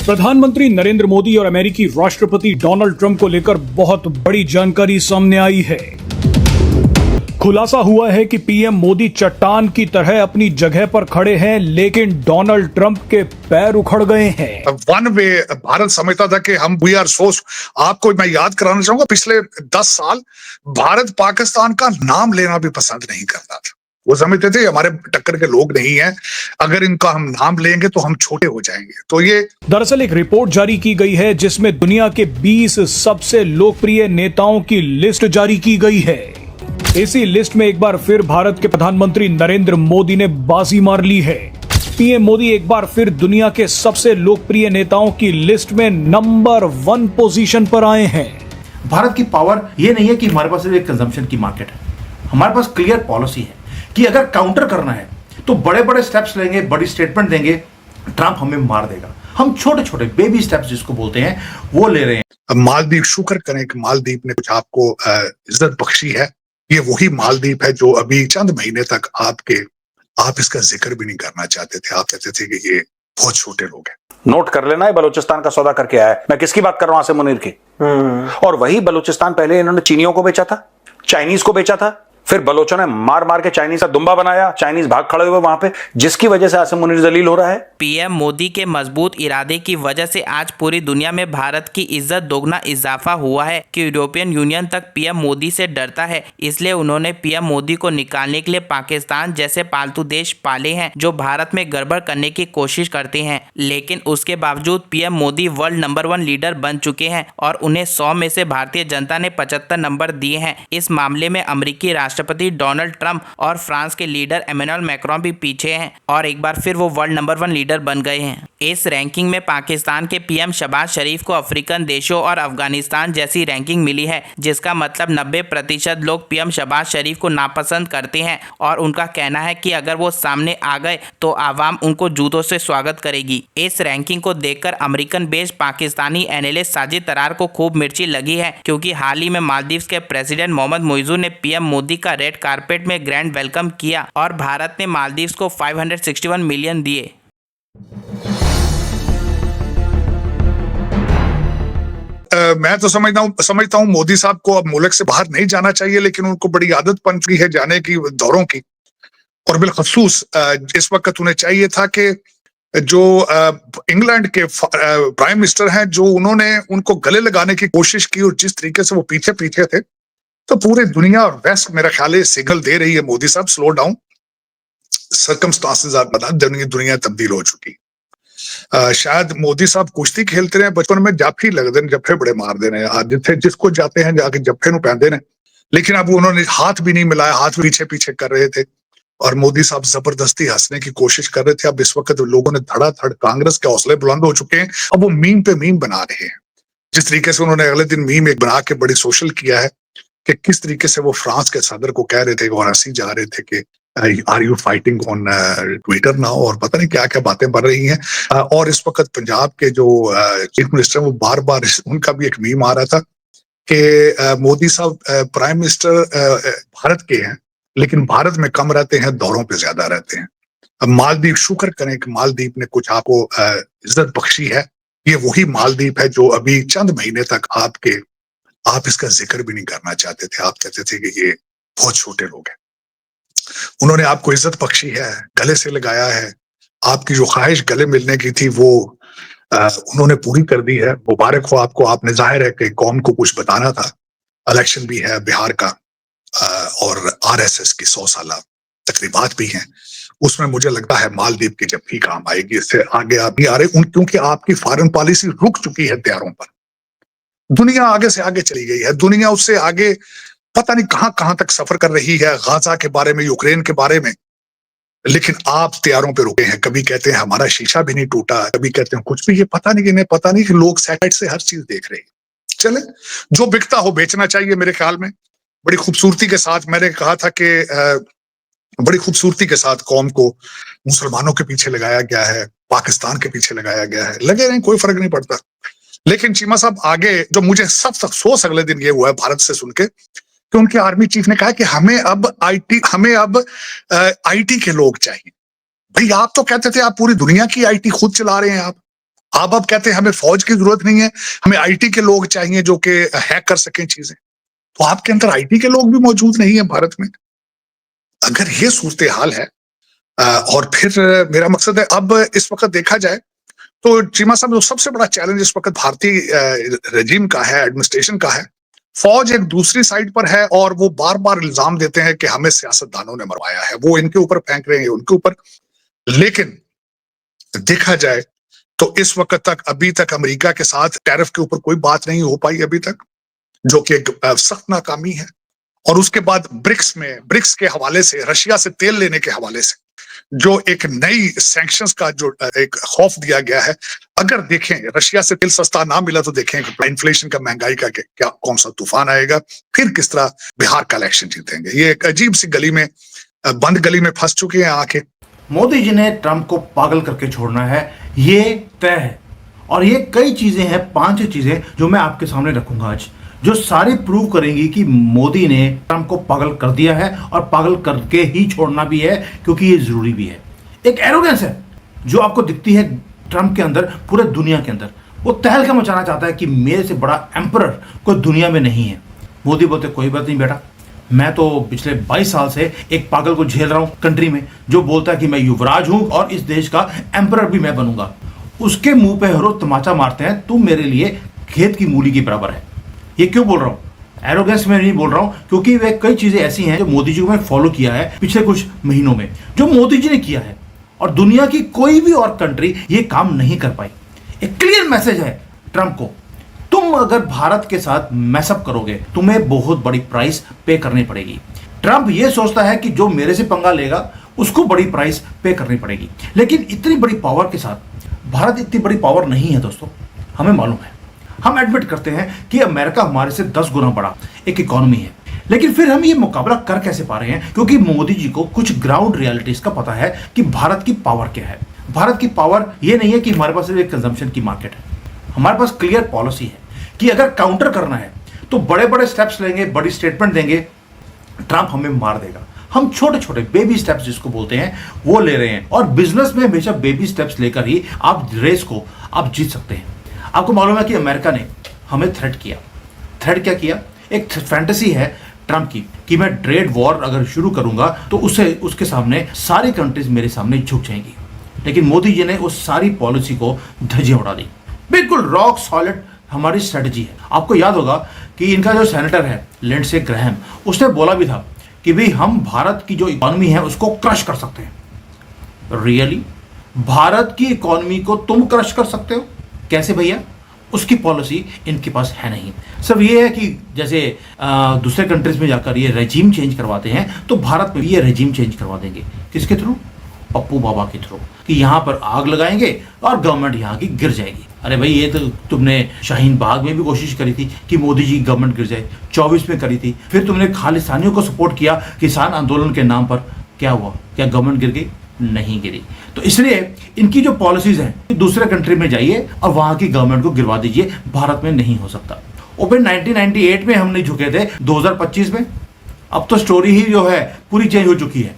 प्रधानमंत्री नरेंद्र मोदी और अमेरिकी राष्ट्रपति डोनाल्ड ट्रंप को लेकर बहुत बड़ी जानकारी सामने आई है। खुलासा हुआ है कि पीएम मोदी चट्टान की तरह अपनी जगह पर खड़े हैं, लेकिन डोनाल्ड ट्रंप के पैर उखड़ गए हैं। वन वे भारत समझता था कि हम वी आर सोर्स। आपको मैं याद कराना चाहूंगा, पिछले 10 साल भारत पाकिस्तान का नाम लेना भी पसंद नहीं करता था। वो समझते थे हमारे टक्कर के लोग नहीं हैं, अगर इनका हम नाम लेंगे तो हम छोटे हो जाएंगे। तो ये दरअसल एक रिपोर्ट जारी की गई है जिसमें दुनिया के 20 सबसे लोकप्रिय नेताओं की लिस्ट जारी की गई है। इसी लिस्ट में एक बार फिर भारत के प्रधानमंत्री नरेंद्र मोदी ने बाजी मार ली है। पीएम मोदी एक बार फिर दुनिया के सबसे लोकप्रिय नेताओं की लिस्ट में नंबर 1 पोजीशन पर आए हैं। भारत की पावर ये नहीं है कि हमारे पास सिर्फ एक कंजम्पशन की मार्केट है, हमारे पास क्लियर पॉलिसी है कि अगर काउंटर करना है तो बड़े बड़े स्टेप्स लेंगे, बड़ी स्टेटमेंट देंगे, ट्रंप हमें मार देगा। हम छोटे छोटे बेबी स्टेप्स जिसको बोलते हैं वो ले रहे हैं। मालदीव, शुक्र करें कि मालदीव ने कुछ आपको इज्जत बख्शी है। ये वही मालदीव है जो अभी चंद महीने तक आप इसका जिक्र भी नहीं करना चाहते थे। आप कहते थे कि ये बहुत छोटे लोग हैं। नोट कर लेना है, बलूचिस्तान का सौदा करके आया है। मैं किसकी बात कर रहा हूं? आसिम मुनीर की। और वही बलूचिस्तान पहले इन्होंने चीनियों को बेचा था, चाइनीज को बेचा था, फिर बलोचों ने मार मार के चाइनीज का दुम्बा बनाया, चाइनीज भाग खड़े हुए वहां पे, जिसकी वजह से आसिम मुनीर जलील हो रहा है। पीएम मोदी के मजबूत इरादे की वजह से आज पूरी दुनिया में भारत की इज्जत दोगुना इजाफा हुआ है कि यूरोपियन यूनियन तक पीएम मोदी से डरता है। इसलिए उन्होंने पीएम मोदी को निकालने के लिए पाकिस्तान जैसे पालतू देश पाले हैं जो भारत में गड़बड़ करने की कोशिश करते हैं। लेकिन उसके बावजूद PM Modi world number 1 leader बन चुके हैं और उन्हें 100 में से भारतीय जनता ने 75 नंबर दिए हैं। इस मामले में अमेरिकी राष्ट्रपति डोनाल्ड ट्रंप और फ्रांस के लीडर इमैनुअल मैक्रोन भी पीछे हैं और एक बार फिर वो वर्ल्ड नंबर 1 लीडर बन गए हैं। इस रैंकिंग में पाकिस्तान के पीएम शहबाज शरीफ को अफ्रीकन देशों और अफगानिस्तान जैसी रैंकिंग मिली है, जिसका मतलब 90% लोग पीएम शहबाज शरीफ को नापसंद करते हैं और उनका कहना है कि अगर वो सामने आ गए तो आवाम उनको जूतों से स्वागत करेगी। इस रैंकिंग को देखकर American based Pakistani analyst Sajid Tarar को खूब मिर्ची लगी है, क्योंकि हाल ही में मालदीव के प्रेसिडेंट मोहम्मद मुइज़ू ने पीएम मोदी का रेड कारपेट में ग्रैंड वेलकम किया और भारत ने मालदीव को 561 मिलियन दिए। मैं तो समझता हूं मोदी साहब को अब मुल्क से बाहर नहीं जाना चाहिए, लेकिन उनको बड़ी आदत बन चुकी है जाने की, दौरों की। और बिलखसूस इस वक्त उन्हें चाहिए था कि जो इंग्लैंड के प्राइम मिनिस्टर हैं, जो उन्होंने उनको गले लगाने की कोशिश की और जिस तरीके से वो पीछे पीछे थे, तो पूरी दुनिया और वेस्ट मेरा ख्याल है सिग्नल दे रही है मोदी साहब स्लो डाउन। सर्कमस्टांसेस आप बता, दुनिया तब्दील हो चुकी। शायद मोदी साहब कुश्ती खेलते रहे बचपन में, जाफी लगते हैं, जफ्फे बड़े मार देने, जिथे जिसको जाते हैं जाके जफ्फे नु पहनते हैं। लेकिन अब उन्होंने हाथ भी नहीं मिलाया, हाथ पीछे पीछे कर रहे थे और मोदी साहब जबरदस्ती हंसने की कोशिश कर रहे थे। अब इस वक्त लोगों ने धड़ाधड़ कांग्रेस के हौसले बुलंद हो चुके हैं। अब वो मीम पे मीम बना रहे हैं। जिस तरीके से उन्होंने अगले दिन मीम एक बना के बड़ी सोशल किया है कि किस तरीके से वो फ्रांस के सदर को कह रहे थे और हंसी जा रहे थे कि are you fighting on Twitter now, और पता नहीं क्या क्या बातें बढ़ रही हैं। और इस वक्त पंजाब के जो चीफ मिनिस्टर वो बार बार उनका भी एक मीम आ रहा था कि मोदी साहब प्राइम मिनिस्टर भारत के हैं, लेकिन भारत में कम रहते हैं, दौरों पे ज्यादा रहते हैं। अब मालदीव, शुक्र करें कि मालदीव ने कुछ आपको इज्जत बख्शी है। ये वही मालदीव है जो अभी चंद महीने तक आप इसका जिक्र भी नहीं करना चाहते थे। आप कहते थे कि ये बहुत छोटे लोग हैं। उन्होंने आपको इज्जत बख्शी है, गले से लगाया है। आपकी जो ख्वाहिश गले मिलने की थी वो उन्होंने पूरी कर दी है। मुबारक हो आपको। आपने जाहिर है कि कौम को कुछ बताना था। इलेक्शन भी है बिहार का और आरएसएस की 100 साला तकरीबात भी हैं। उसमें मुझे लगता है मालदीव की जब भी काम आएगी। इससे आगे आप नहीं आ रहे क्योंकि आपकी फॉरेन पॉलिसी रुक चुकी है तैयारों पर। दुनिया आगे से आगे चली गई है। दुनिया उससे आगे पता नहीं कहां तक सफर कर रही है, गाजा के बारे में, यूक्रेन के बारे में, लेकिन आप तैयारों पे रुके हैं। कभी कहते हैं हमारा शीशा भी नहीं टूटा, कभी कहते हैं कुछ भी। ये पता नहीं कि लोग सैटेलाइट से हर चीज देख रहे हैं। चले, जो बिकता हो बेचना चाहिए मेरे ख्याल में। बड़ी खूबसूरती के साथ मैंने कहा था कि बड़ी खूबसूरती के साथ कौम को मुसलमानों के पीछे लगाया गया है, पाकिस्तान के पीछे लगाया गया है। लगे रहे, कोई फर्क नहीं पड़ता। लेकिन चीमा साहब आगे जो मुझे सबसे अफसोस अगले दिन ये हुआ है भारत से सुन के कि उनके आर्मी चीफ ने कहा कि हमें अब आईटी के लोग चाहिए। भाई आप तो कहते थे आप पूरी दुनिया की आईटी खुद चला रहे हैं। अब कहते हैं हमें फौज की जरूरत नहीं है, हमें आईटी के लोग चाहिए जो कि हैक कर सकें चीजें। तो आपके अंदर आईटी के लोग भी मौजूद नहीं है भारत में। अगर ये सूरत हाल है, और फिर मेरा मकसद है, अब इस वक्त देखा जाए तो चीमा साहब, जो सबसे बड़ा चैलेंज इस वक्त भारतीय रजीम का है, एडमिनिस्ट्रेशन का है, फौज एक दूसरी साइड पर है और वो बार बार इल्जाम देते हैं कि हमें सियासतदानों ने मरवाया है, वो इनके ऊपर फेंक रहे हैं, उनके ऊपर। लेकिन देखा जाए तो इस वक्त तक, अभी तक अमेरिका के साथ टैरिफ के ऊपर कोई बात नहीं हो पाई अभी तक, जो कि एक सख्त नाकामी है। और उसके बाद ब्रिक्स के हवाले से, रशिया से तेल लेने के हवाले से जो एक नई सैंक्शंस का जो एक खौफ दिया गया है, अगर देखें रशिया से तेल सस्ता ना मिला तो देखें इन्फ्लेशन का, महंगाई का क्या कौन सा तूफान आएगा, फिर किस तरह बिहार का इलेक्शन जीतेंगे। ये एक अजीब सी गली में, बंद गली में फंस चुके हैं आके। मोदी जी ने ट्रंप को पागल करके छोड़ना है, ये तय है। और ये कई चीजें हैं, 5 चीजें जो मैं आपके सामने रखूंगा आज, जो सारी प्रूव करेंगी कि मोदी ने ट्रंप को पागल कर दिया है और पागल करके ही छोड़ना भी है, क्योंकि ये जरूरी भी है। एक एरोगेंस है जो आपको दिखती है ट्रंप के अंदर, पूरे दुनिया के अंदर। वो तहलका मचाना चाहता है कि मेरे से बड़ा एम्परर कोई दुनिया में नहीं है। मोदी बोलते कोई बात नहीं बेटा, मैं तो पिछले 22 साल से एक पागल को झेल रहा हूं कंट्री में, जो बोलता है कि मैं युवराज हूं और इस देश का एम्परर भी मैं बनूंगा। उसके मुंह पे हर रोज तमाचा मारते हैं, तुम मेरे लिए खेत की मूली के बराबर है। ये क्यों बोल रहा हूं? एरोगेंस में नहीं बोल रहा हूं, क्योंकि वे कई चीजें ऐसी हैं जो मोदी जी को मैं फॉलो किया है पिछले कुछ महीनों में, जो मोदी जी ने किया है और दुनिया की कोई भी और कंट्री ये काम नहीं कर पाई। एक क्लियर मैसेज है ट्रंप को, तुम अगर भारत के साथ मैसअप करोगे तुम्हें बहुत बड़ी प्राइस पे करनी पड़ेगी। ट्रंप ये सोचता है कि जो मेरे से पंगा लेगा उसको बड़ी प्राइस पे करनी पड़ेगी, लेकिन इतनी बड़ी पावर के साथ भारत इतनी बड़ी पावर नहीं है दोस्तों, हमें मालूम है। हम एडमिट करते हैं कि अमेरिका हमारे से 10 गुना बड़ा एक इकोनॉमी है, लेकिन फिर हम ये मुकाबला कर कैसे पा रहे हैं? क्योंकि मोदी जी को कुछ ग्राउंड रियलिटीज का पता है कि भारत की पावर क्या है। भारत की पावर ये नहीं है कि हमारे पास एक कंजम्पशन की मार्केट है, हमारे पास क्लियर पॉलिसी है कि अगर काउंटर करना है तो बड़े बड़े स्टेप्स लेंगे, बड़ी स्टेटमेंट देंगे, ट्रंप हमें मार देगा। हम छोटे छोटे बेबी स्टेप्स जिसको बोलते हैं वो ले रहे हैं, और बिजनेस में हमेशा बेबी स्टेप्स लेकर ही आप रेस को आप जीत सकते हैं। आपको मालूम है कि अमेरिका ने हमें थ्रेट किया। थ्रेट क्या किया? एक फैंटेसी है ट्रंप की कि मैं ट्रेड वॉर अगर शुरू करूंगा तो उसके सामने सारी कंट्रीज मेरे सामने झुक जाएंगी। लेकिन मोदी जी ने उस सारी पॉलिसी को धज्जियां उड़ा दी। बिल्कुल रॉक सॉलिड हमारी स्ट्रेटजी है। आपको याद होगा कि इनका जो सेनेटर है लिंडसे ग्रैहम, उसने बोला भी था कि भाई हम भारत की जो इकोनॉमी है उसको क्रश कर सकते हैं। रियली भारत की इकोनॉमी को तुम क्रश कर सकते हो? कैसे भैया? उसकी पॉलिसी इनके पास है नहीं। सब ये है कि जैसे दूसरे कंट्रीज में जाकर ये रेजिम चेंज करवाते हैं, तो भारत में भी ये रेजिम चेंज करवा देंगे। किसके थ्रू? पप्पू बाबा के थ्रू, कि यहाँ पर आग लगाएंगे और गवर्नमेंट यहाँ की गिर जाएगी। अरे भाई, ये तो तुमने शाहीन बाग में भी कोशिश करी थी कि मोदी जी गवर्नमेंट गिर जाए, 24 में करी थी। फिर तुमने खालिस्तानियों को सपोर्ट किया किसान आंदोलन के नाम पर, क्या हुआ? क्या गवर्नमेंट गिर गई? नहीं गिरी। तो इसलिए इनकी जो पॉलिसीज हैं, दूसरे कंट्री में जाइए और वहां की गवर्नमेंट को गिरवा दीजिए, भारत में नहीं हो सकता। ओपन 1998 में हम नहीं झुके थे, 2025 में? अब तो स्टोरी ही जो है पूरी चेंज हो चुकी है।